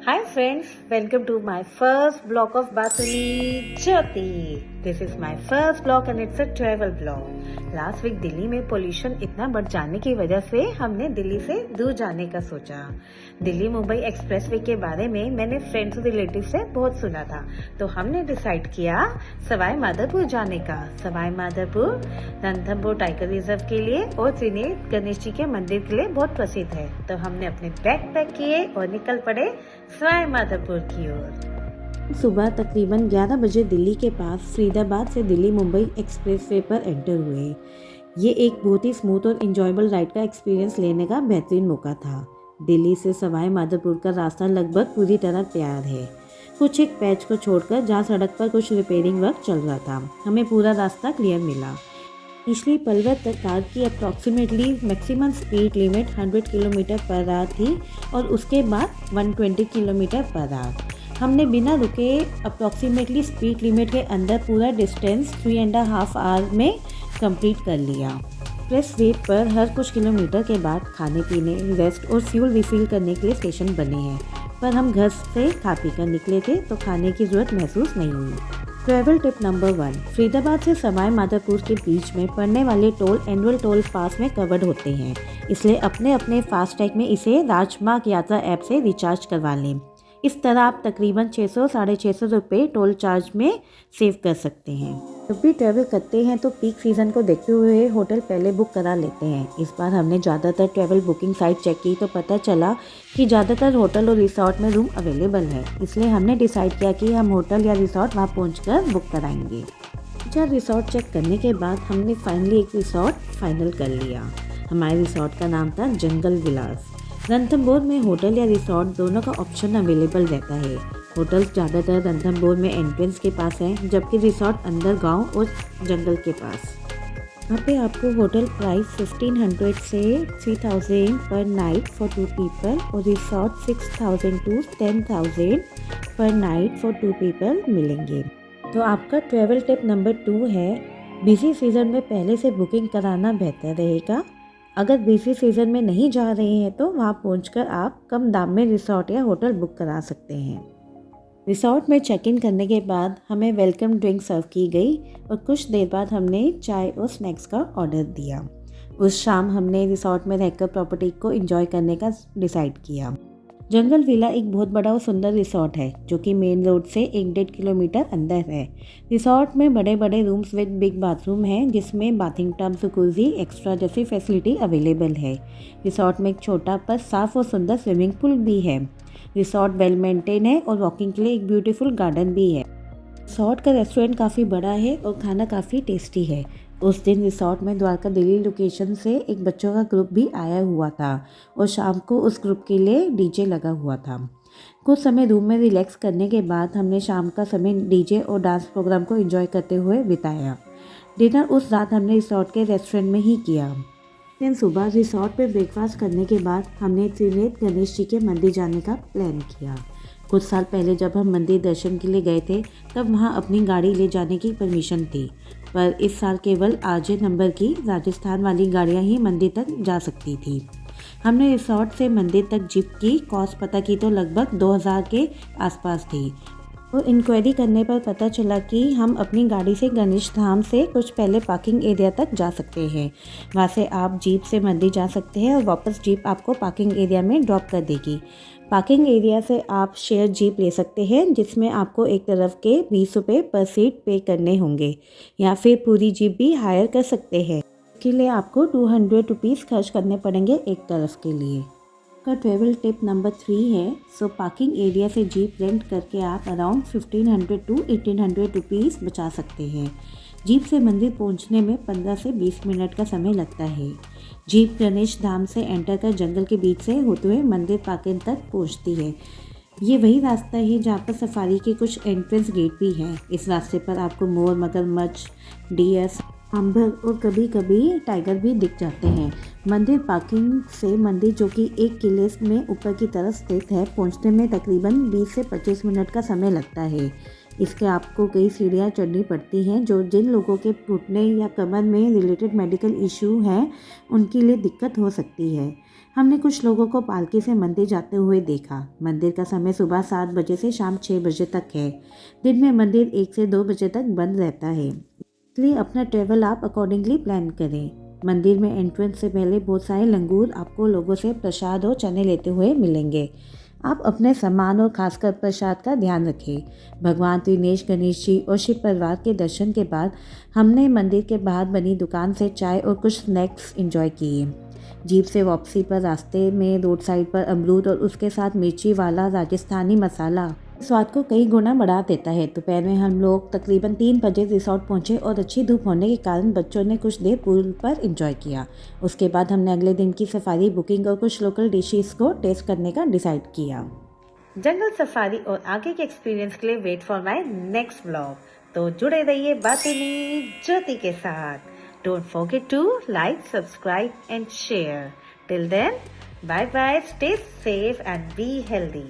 Hi friends, welcome to my first vlog of Batuni Jyoti. This is my first vlog and it's a travel vlog. Last week Delhi में pollution इतना बढ़ जाने की वजह से हमने दिल्ली से दूर जाने का सोचा। दिल्ली मुंबई एक्सप्रेसवे के बारे में मैंने फ्रेंड्स और रिलेटिव से बहुत सुना था, तो हमने डिसाइड किया सवाई माधोपुर जाने का। सवाई माधोपुर रणथंभौर टाइगर रिजर्व के लिए और त्रिनेत्र गणेश जी के मंदिर के लिए बहुत प्रसिद्ध है। तो हमने अपने बैग पैक किए और निकल पड़े सवाई माधोपुर की ओर। सुबह तकरीबन 11 बजे दिल्ली के पास फरीदाबाद से दिल्ली मुंबई एक्सप्रेसवे पर एंटर हुए। ये एक बहुत ही स्मूथ और इंजॉयबल राइड का एक्सपीरियंस लेने का बेहतरीन मौका था। दिल्ली से सवाई माधोपुर का रास्ता लगभग पूरी तरह तैयार है, कुछ एक पैच को छोड़कर जहाँ सड़क पर कुछ रिपेयरिंग वर्क चल रहा था। हमें पूरा रास्ता क्लियर मिला। पिछली पलवल तक कार की approximately maximum speed limit 100 kilometre per hour थी और उसके बाद 120 किलोमीटर पर आवर। हमने बिना रुके अप्रॉक्सीमेटली स्पीड लिमिट के अंदर पूरा डिस्टेंस 3.5 आवर में कंप्लीट कर लिया। एक्सप्रेस वे पर हर कुछ किलोमीटर के बाद खाने पीने, रेस्ट और फ्यूल रिफिल करने के लिए स्टेशन बने हैं, पर हम घर से खा पी कर निकले थे तो खाने की ज़रूरत महसूस नहीं हुई। ट्रैवल टिप नंबर 1, फरीदाबाद से सवाई माधोपुर के बीच में पड़ने वाले टोल एनुअल टोल पास में कवर्ड होते हैं, इसलिए अपने अपने फास्टैग में इसे राजमार्ग यात्रा ऐप से रिचार्ज करवा लें। इस तरह आप तकरीबन 600-650 रुपये टोल चार्ज में सेव कर सकते हैं। जब भी ट्रैवल करते हैं तो पीक सीज़न को देखते हुए होटल पहले बुक करा लेते हैं। इस बार हमने ज़्यादातर ट्रैवल बुकिंग साइट चेक की तो पता चला कि ज़्यादातर होटल और रिसोर्ट में रूम अवेलेबल है, इसलिए हमने डिसाइड किया कि हम होटल या रिसोर्ट वहाँ पहुँच बुक कराएंगे। 4 रिसोर्ट चेक करने के बाद हमने फाइनली एक रिसोर्ट फाइनल कर लिया। हमारे रिसोर्ट का नाम था जंगल विलास। रणथंभौर में होटल या रिसोर्ट दोनों का ऑप्शन अवेलेबल रहता है। होटल ज़्यादातर रणथंभौर में एंट्रेंस के पास हैं, जबकि रिसोर्ट अंदर गांव और जंगल के पास। यहाँ पे आपको होटल प्राइस 1500 से 3000 पर नाइट फॉर 2 पीपल और रिसोर्ट 6000 to 10,000 पर नाइट फॉर 2 पीपल मिलेंगे। तो आपका ट्रैवल टिप नंबर 2 है, बिजी सीज़न में पहले से बुकिंग कराना बेहतर रहेगा। अगर बिजी सीज़न में नहीं जा रहे हैं तो वहाँ पहुंचकर आप कम दाम में रिसोर्ट या होटल बुक करा सकते हैं। रिसोर्ट में चेक इन करने के बाद हमें वेलकम ड्रिंक सर्व की गई और कुछ देर बाद हमने चाय और स्नैक्स का ऑर्डर दिया। उस शाम हमने रिसोर्ट में रहकर प्रॉपर्टी को एंजॉय करने का डिसाइड किया। जंगल विला एक बहुत बड़ा और सुंदर रिसोर्ट है जो कि मेन रोड से 1-1.5 किलोमीटर अंदर है। रिसोर्ट में बड़े बड़े रूम्स विद बिग बाथरूम हैं, जिसमें बाथिंग टब, जकूज़ी एक्स्ट्रा जैसी फैसिलिटी अवेलेबल है। रिसोर्ट में एक छोटा पर साफ़ और सुंदर स्विमिंग पूल भी है। रिसोर्ट वेल मेंटेन है और वॉकिंग के लिए एक ब्यूटीफुल गार्डन भी है। रिसोर्ट का रेस्टोरेंट काफ़ी बड़ा है और खाना काफ़ी टेस्टी है। उस दिन रिसोर्ट में द्वारका दिल्ली लोकेशन से एक बच्चों का ग्रुप भी आया हुआ था और शाम को उस ग्रुप के लिए डीजे लगा हुआ था। कुछ समय रूम में रिलैक्स करने के बाद हमने शाम का समय डीजे और डांस प्रोग्राम को एंजॉय करते हुए बिताया। डिनर उस रात हमने रिसोर्ट के रेस्टोरेंट में ही किया। दिन सुबह रिसोर्ट पे ब्रेकफास्ट करने के बाद हमने त्रिनेत्र गणेश जी के मंदिर जाने का प्लान किया। कुछ साल पहले जब हम मंदिर दर्शन के लिए गए थे तब वहाँ अपनी गाड़ी ले जाने की परमिशन थी, पर इस साल केवल आरजे नंबर की राजस्थान वाली गाड़ियाँ ही मंदिर तक जा सकती थी। हमने रिसोर्ट से मंदिर तक जीप की कॉस्ट पता की तो लगभग 2000 के आसपास थी। तो इंक्वायरी करने पर पता चला कि हम अपनी गाड़ी से गणेश धाम से कुछ पहले पार्किंग एरिया तक जा सकते हैं। वहाँ से आप जीप से मंदिर जा सकते हैं और वापस जीप आपको पार्किंग एरिया में ड्रॉप कर देगी। पार्किंग एरिया से आप शेयर जीप ले सकते हैं, जिसमें आपको एक तरफ के 20 रुपये पर सीट पे करने होंगे, या फिर पूरी जीप भी हायर कर सकते हैं। इसके लिए आपको 200 रुपीज़ खर्च करने पड़ेंगे एक तरफ के लिए। का ट्रैवल टिप नंबर 3 है, पार्किंग एरिया से जीप रेंट करके आप अराउंड 1500 to 1800 रुपीज़ बचा सकते हैं। जीप से मंदिर पहुंचने में 15 से 20 मिनट का समय लगता है। जीप गणेश धाम से एंटर कर जंगल के बीच से होते हुए मंदिर पार्किंग तक पहुंचती है। ये वही रास्ता है जहाँ पर सफारी के कुछ एंट्रेंस गेट भी हैं। इस रास्ते पर आपको मोर, मगरमच्छ, डियर, सांभर और कभी कभी टाइगर भी दिख जाते हैं। मंदिर पार्किंग से मंदिर, जो कि एक किले में ऊपर की तरफ स्थित है, पहुंचने में तकरीबन 20 से 25 मिनट का समय लगता है। इसके आपको कई सीढ़ियाँ चढ़नी पड़ती हैं, जो जिन लोगों के घुटने या कमर में रिलेटेड मेडिकल इशू हैं उनके लिए दिक्कत हो सकती है। हमने कुछ लोगों को पालकी से मंदिर जाते हुए देखा। मंदिर का समय सुबह 7 बजे से शाम 6 बजे तक है। दिन में मंदिर 1 से 2 बजे तक बंद रहता है, इसलिए अपना ट्रैवल आप अकॉर्डिंगली प्लान करें। मंदिर में एंट्रेंस से पहले बहुत सारे लंगूर आपको लोगों से प्रसाद और चने लेते हुए मिलेंगे। आप अपने सम्मान और खासकर प्रसाद का ध्यान रखें। भगवान त्रिनेश, गणेश जी और शिव परिवार के दर्शन के बाद हमने मंदिर के बाहर बनी दुकान से चाय और कुछ स्नैक्स एंजॉय किए। जीप से वापसी पर रास्ते में रोड साइड पर अमरूद और उसके साथ मिर्ची वाला राजस्थानी मसाला स्वाद को कई गुना बढ़ा देता है। दोपहर में हम लोग तकरीबन 3 बजे रिसोर्ट पहुंचे और अच्छी धूप होने के कारण बच्चों ने कुछ देर पूल पर एंजॉय किया। उसके बाद हमने अगले दिन की सफारी बुकिंग और कुछ लोकल डिशेस को टेस्ट करने का डिसाइड किया। जंगल सफारी और आगे के एक्सपीरियंस के लिए wait for my next vlog. तो जुड़े रहिए बातुनी ज्योति के साथ। Don't forget to like, subscribe and share. Till then, bye bye, stay safe and be healthy.